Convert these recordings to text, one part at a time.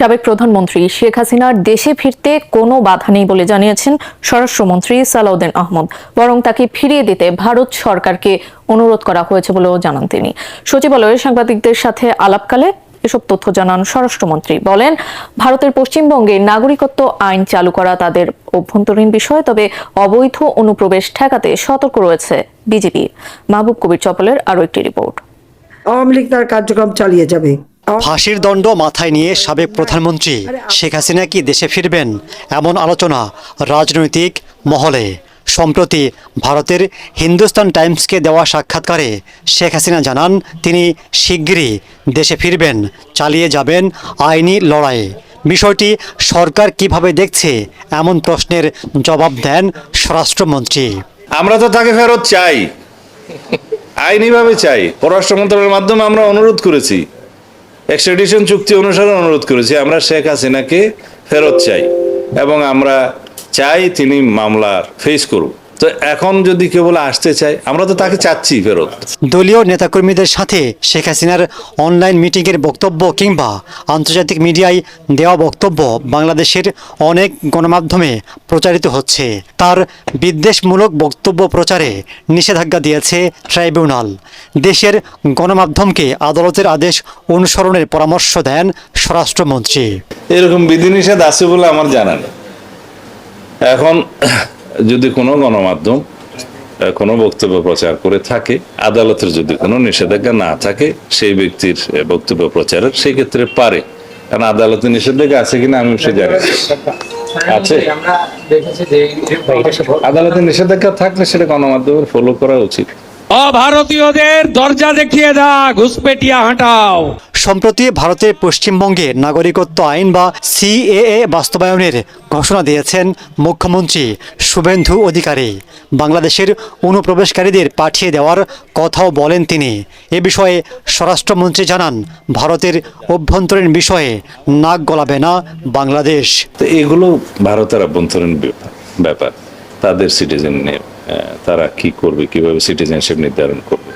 সাবেক প্রধানমন্ত্রী শেখ হাসিনার দেশে ফিরতে কোনো বাধা নেই বলে জানিয়েছেন স্বরাষ্ট্রমন্ত্রী সালাউদ্দিন আহমদ। বরং তাকে ফিরিয়ে দিতে ভারত সরকারকে অনুরোধ করা হয়েছে বলেও জানান তিনি। সচিবালয়ে সাংবাদিকদের সাথে আলাপকালে এসব তথ্য জানান স্বরাষ্ট্রমন্ত্রী। বলেন, ভারতের পশ্চিমবঙ্গে নাগরিকত্ব আইন চালু করা তাদের অভ্যন্তরীণ বিষয়, তবে অবৈধ অনুপ্রবেশ ঠেকাতে সতর্ক রয়েছে বিজেপি। মাহবুব কবির চপলের আরও একটি রিপোর্ট। আওয়ামী লীগ তার কার্যক্রম চালিয়ে যাবে। ফাঁসির দণ্ড মাথায় নিয়ে সাবেক প্রধানমন্ত্রী শেখ হাসিনা কি দেশে ফিরবেন, এমন আলোচনা রাজনৈতিক মহলে। সম্প্রতি ভারতের হিন্দুস্তান টাইমসকে দেওয়া সাক্ষাৎকারে শেখ হাসিনা জানান, তিনি শিগগিরই দেশে ফিরবেন, চালিয়ে যাবেন আইনি লড়াই। বিষয়টি সরকার কিভাবে দেখছে, এমন প্রশ্নের জবাব দেন স্বরাষ্ট্রমন্ত্রী। আমরা তো তাকে ফেরত চাই, আইনিভাবে চাই। পররাষ্ট্র মন্ত্রণালয়ের মাধ্যমে আমরা অনুরোধ করেছি, এক্সট্রাডিশন চুক্তি অনুসারে অনুরোধ করেছি। আমরা শেখ হাসিনাকে ফেরত চাই এবং আমরা চাই তিনি মামলার ফেস করুন। তো এখন যদি কেউ বলে আসতে চায়, আমরা তো তাকে চাচ্ছি ফেরত। দলীয় নেতাকর্মীদের সাথে শেখ হাসিনার অনলাইন মিটিংয়ের বক্তব্য কিংবা আন্তর্জাতিক মিডিয়ায় দেওয়া বক্তব্য বাংলাদেশের অনেক গণমাধ্যমে প্রচারিত হচ্ছে। তার বিদ্বেষমূলক বক্তব্য প্রচারে নিষেধাজ্ঞা দিয়েছে ট্রাইব্যুনাল। দেশের গণমাধ্যমকে আদালতের আদেশ অনুসরণের পরামর্শ দেন স্বরাষ্ট্রমন্ত্রী। এরকম বিধিনিষেধ আছে বলে আমার জানা নেই। এখন যদি কোনো গণমাধ্যম কোনো বক্তব্য প্রচার করে থাকে, আদালতের যদি কোনো নিষেধাজ্ঞা না থাকে সেই ব্যক্তির বক্তব্য প্রচারের, সেই ক্ষেত্রে পারে। কারণ আদালতের নিষেধাজ্ঞা আছে কিনা আমি সে জানি আছে। আদালতের নিষেধাজ্ঞা থাকলে সেটা গণমাধ্যমের ফলো করা উচিত। ভারতীয়দের দরজা দেখিয়ে দাও, ঘুষপেটিয়া হাঁটাও। সম্প্রতি ভারতের পশ্চিমবঙ্গে নাগরিকত্ব আইন বা সিএএ বাস্তবায়নের ঘোষণা দিয়েছেন মুখ্যমন্ত্রী শুভেন্দু অধিকারী। বাংলাদেশের অনুপ্রবেশকারীদের পাঠিয়ে দেওয়ার কথাও বলেন তিনি। এ বিষয়ে স্বরাষ্ট্রমন্ত্রী জানান, ভারতের অভ্যন্তরীণ বিষয়ে নাক গলাবে না বাংলাদেশ। তো এগুলো ভারতের অভ্যন্তরীণ ব্যাপার, তাদের সিটিজেন নিয়ে তারা কি করবে, কিভাবে সিটিজেনশিপ নির্ধারণ করবে।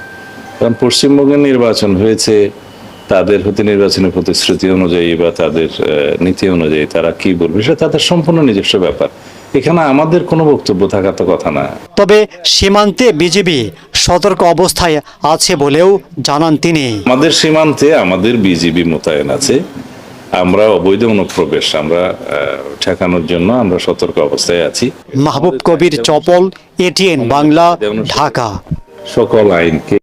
কারণ পশ্চিমবঙ্গে নির্বাচন হয়েছে, তাদের হতে নির্বাচনের প্রতিশ্রুতি অনুযায়ী বা তাদের নীতি অনুযায়ী তারা কি বলবে সেটা তাদের সম্পূর্ণ নিজস্ব ব্যাপার। এখানে আমাদের কোনো বক্তব্য থাকার তো কথা না। তবে সীমান্তে বিজিবি সতর্ক অবস্থায় আছে বলেও জানান তিনি। আমাদের সীমান্তে আমাদের বিজিবি মোতায়েন আছে। আমরা অবৈধ অনুপ্রবেশ আমরা ঠেকানোর জন্য আমরা সতর্ক অবস্থায় আছি। মাহবুব কবির চপল, এটিএন বাংলা, ঢাকা। সকল আইনকে